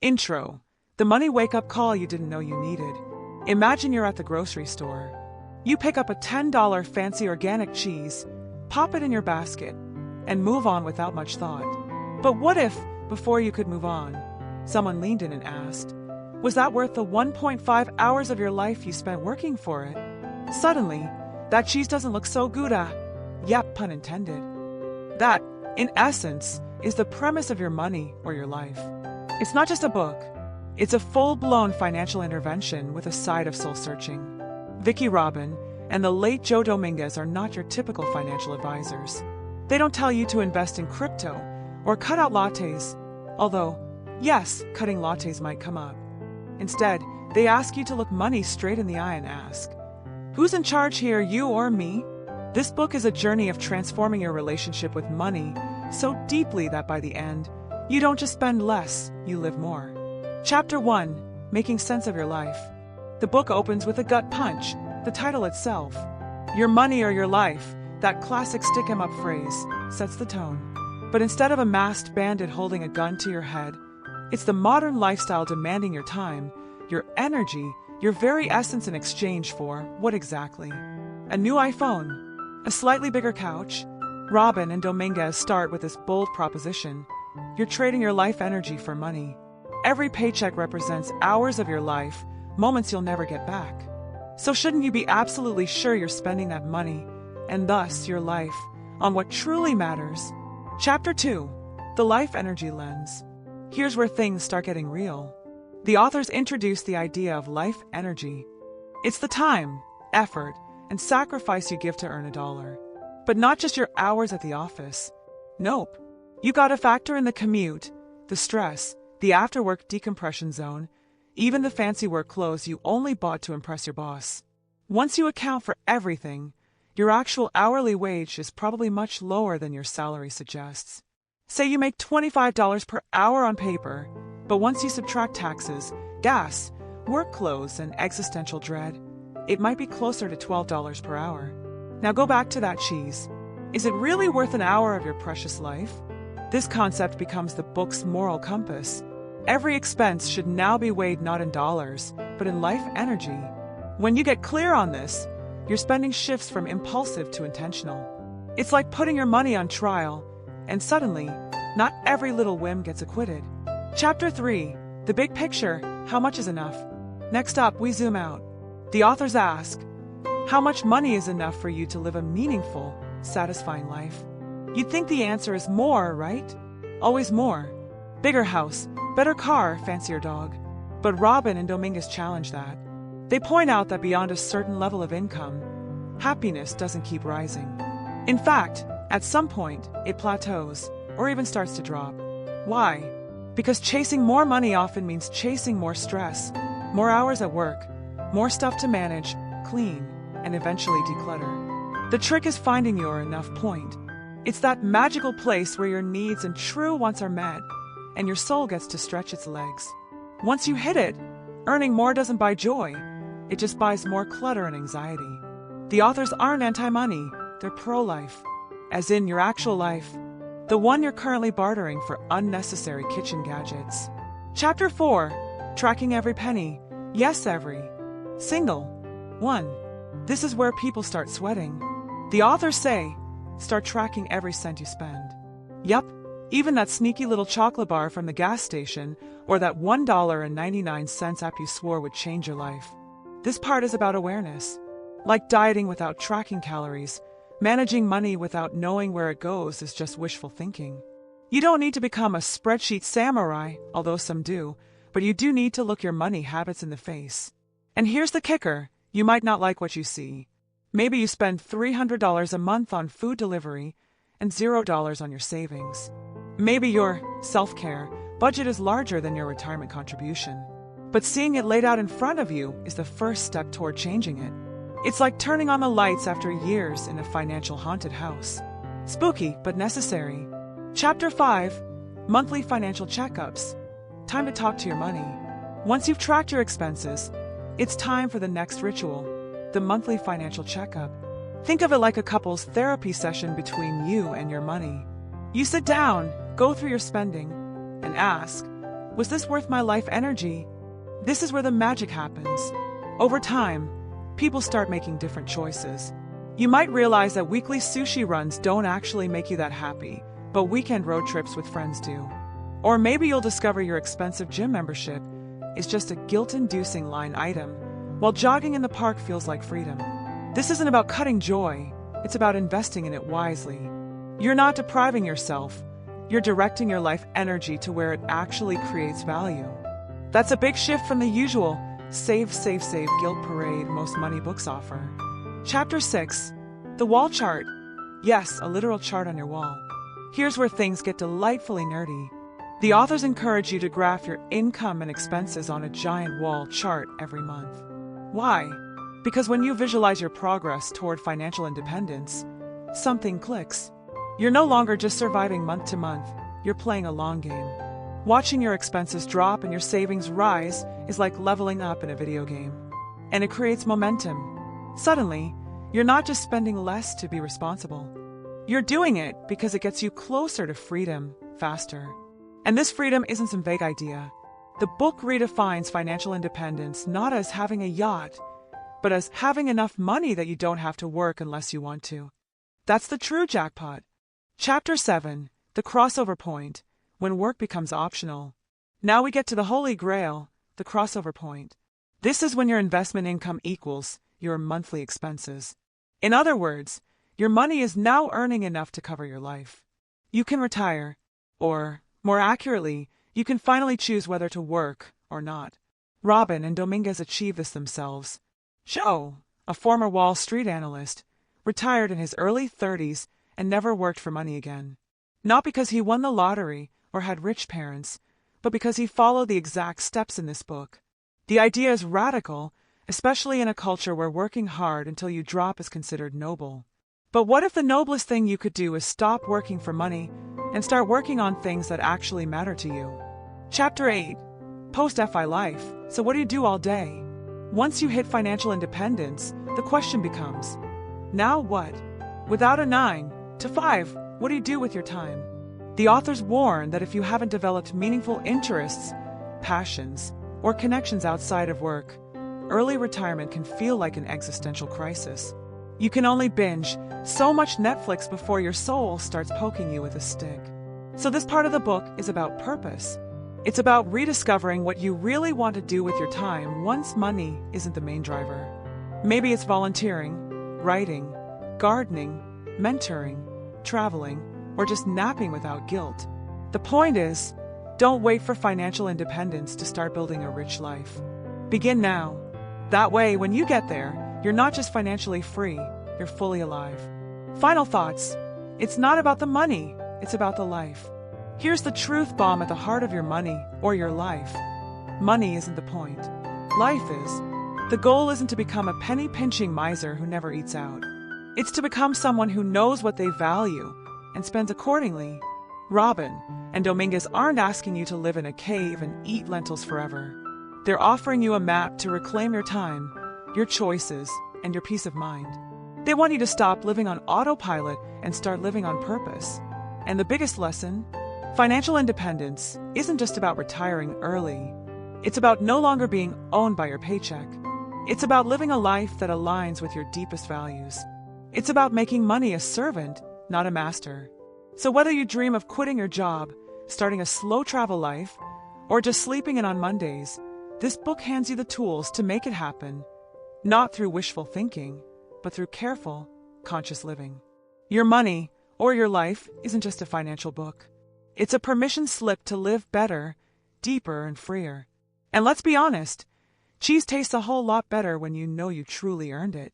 Intro. The money wake-up call you didn't know you needed. Imagine you're at the grocery store. You pick up a $10 fancy organic cheese, pop it in your basket, and move on without much thought. But what if, before you could move on, someone leaned in and asked, was that worth the 1.5 hours of your life you spent working for it? Suddenly, that cheese doesn't look so good. Yep, pun intended. That, in essence, is the premise of your money or your life. It's not just a book. It's a full-blown financial intervention with a side of soul-searching. Vicki Robin and the late Joe Dominguez are not your typical financial advisors. They don't tell you to invest in crypto or cut out lattes, although, yes, cutting lattes might come up. Instead, they ask you to look money straight in the eye and ask, who's in charge here, you or me? This book is a journey of transforming your relationship with money so deeply that by the end, you don't just spend less, you live more. Chapter 1. Making Sense of Your Life. The book opens with a gut punch, the title itself. Your money or your life, that classic stick-em-up phrase, sets the tone. But instead of a masked bandit holding a gun to your head, it's the modern lifestyle demanding your time, your energy, your very essence in exchange for what exactly? A new iPhone, a slightly bigger couch. Robin and Dominguez start with this bold proposition. You're trading your life energy for money. Every paycheck represents hours of your life, moments you'll never get back. So shouldn't you be absolutely sure you're spending that money, and thus your life, on what truly matters? Chapter 2. The Life Energy Lens. Here's where things start getting real. The authors introduce the idea of life energy. It's the time, effort, and sacrifice you give to earn $1. But not just your hours at the office. Nope. You gotta factor in the commute, the stress, the after-work decompression zone, even the fancy work clothes you only bought to impress your boss. Once you account for everything, your actual hourly wage is probably much lower than your salary suggests. Say you make $25 per hour on paper, but once you subtract taxes, gas, work clothes, and existential dread, it might be closer to $12 per hour. Now go back to that cheese. Is it really worth an hour of your precious life? This concept becomes the book's moral compass. Every expense should now be weighed not in dollars, but in life energy. When you get clear on this, your spending shifts from impulsive to intentional. It's like putting your money on trial, and suddenly, not every little whim gets acquitted. Chapter 3. The Big Picture. How much is enough? Next up, we zoom out. The authors ask, how much money is enough for you to live a meaningful, satisfying life? You'd think the answer is more, right? Always more. Bigger house, better car, fancier dog. But Robin and Dominguez challenge that. They point out that beyond a certain level of income, happiness doesn't keep rising. In fact, at some point, it plateaus, or even starts to drop. Why? Because chasing more money often means chasing more stress, more hours at work, more stuff to manage, clean, and eventually declutter. The trick is finding your enough point. It's that magical place where your needs and true wants are met, and your soul gets to stretch its legs. Once you hit it, earning more doesn't buy joy. It just buys more clutter and anxiety. The authors aren't anti-money, they're pro-life. As in your actual life, the one you're currently bartering for unnecessary kitchen gadgets. Chapter 4. Tracking every penny. Yes, every single one. This is where people start sweating. The authors say, start tracking every cent you spend. Yup, even that sneaky little chocolate bar from the gas station, or that $1.99 app you swore would change your life. This part is about awareness. Like dieting without tracking calories, managing money without knowing where it goes is just wishful thinking. You don't need to become a spreadsheet samurai, although some do, but you do need to look your money habits in the face. And here's the kicker, you might not like what you see. Maybe you spend $300 a month on food delivery and $0 on your savings. Maybe your self-care budget is larger than your retirement contribution. But seeing it laid out in front of you is the first step toward changing it. It's like turning on the lights after years in a financial haunted house. Spooky, but necessary. Chapter 5. Monthly Financial Checkups. Time to talk to your money. Once you've tracked your expenses, it's time for the next ritual, the monthly financial checkup. Think of it like a couple's therapy session between you and your money. You sit down, go through your spending, and ask, Was this worth my life energy? This is where the magic happens. Over time, people start making different choices. You might realize that weekly sushi runs don't actually make you that happy, but weekend road trips with friends do. Or maybe you'll discover your expensive gym membership is just a guilt-inducing line item, while jogging in the park feels like freedom. This isn't about cutting joy, it's about investing in it wisely. You're not depriving yourself, you're directing your life energy to where it actually creates value. That's a big shift from the usual save, save, save guilt parade most money books offer. Chapter 6. The Wall Chart. Yes, a literal chart on your wall. Here's where things get delightfully nerdy. The authors encourage you to graph your income and expenses on a giant wall chart every month. Why? Because when you visualize your progress toward financial independence, something clicks. You're no longer just surviving month to month, you're playing a long game. Watching your expenses drop and your savings rise is like leveling up in a video game. And it creates momentum. Suddenly, you're not just spending less to be responsible. You're doing it because it gets you closer to freedom faster. And this freedom isn't some vague idea. The book redefines financial independence not as having a yacht, but as having enough money that you don't have to work unless you want to. That's the true jackpot. Chapter 7. The Crossover Point. When work becomes optional. Now we get to the holy grail, the crossover point. This is when your investment income equals your monthly expenses. In other words, your money is now earning enough to cover your life. You can retire, or, more accurately, you can finally choose whether to work or not. Robin and Dominguez achieved this themselves. Joe, a former Wall Street analyst, retired in his early 30s and never worked for money again. Not because he won the lottery or had rich parents, but because he followed the exact steps in this book. The idea is radical, especially in a culture where working hard until you drop is considered noble. But what if the noblest thing you could do is stop working for money and start working on things that actually matter to you? Chapter 8. Post-FI Life. So what do you do all day? Once you hit financial independence, the question becomes, now what? Without a 9 to 5, what do you do with your time? The authors warn that if you haven't developed meaningful interests, passions, or connections outside of work, early retirement can feel like an existential crisis. You can only binge so much Netflix before your soul starts poking you with a stick. So this part of the book is about purpose. It's about rediscovering what you really want to do with your time once money isn't the main driver. Maybe it's volunteering, writing, gardening, mentoring, traveling, or just napping without guilt. The point is, don't wait for financial independence to start building a rich life. Begin now. That way, when you get there, you're not just financially free, you're fully alive. Final thoughts. It's not about the money, it's about the life. Here's the truth bomb at the heart of your money or your life. Money isn't the point. Life is. The goal isn't to become a penny-pinching miser who never eats out. It's to become someone who knows what they value and spends accordingly. Robin and Dominguez aren't asking you to live in a cave and eat lentils forever. They're offering you a map to reclaim your time, your choices, and your peace of mind. They want you to stop living on autopilot and start living on purpose. And the biggest lesson, financial independence isn't just about retiring early. It's about no longer being owned by your paycheck. It's about living a life that aligns with your deepest values. It's about making money a servant, not a master. So whether you dream of quitting your job, starting a slow travel life, or just sleeping in on Mondays, this book hands you the tools to make it happen, not through wishful thinking, but through careful, conscious living. Your money, or your life, isn't just a financial book. It's a permission slip to live better, deeper, and freer. And let's be honest, cheese tastes a whole lot better when you know you truly earned it.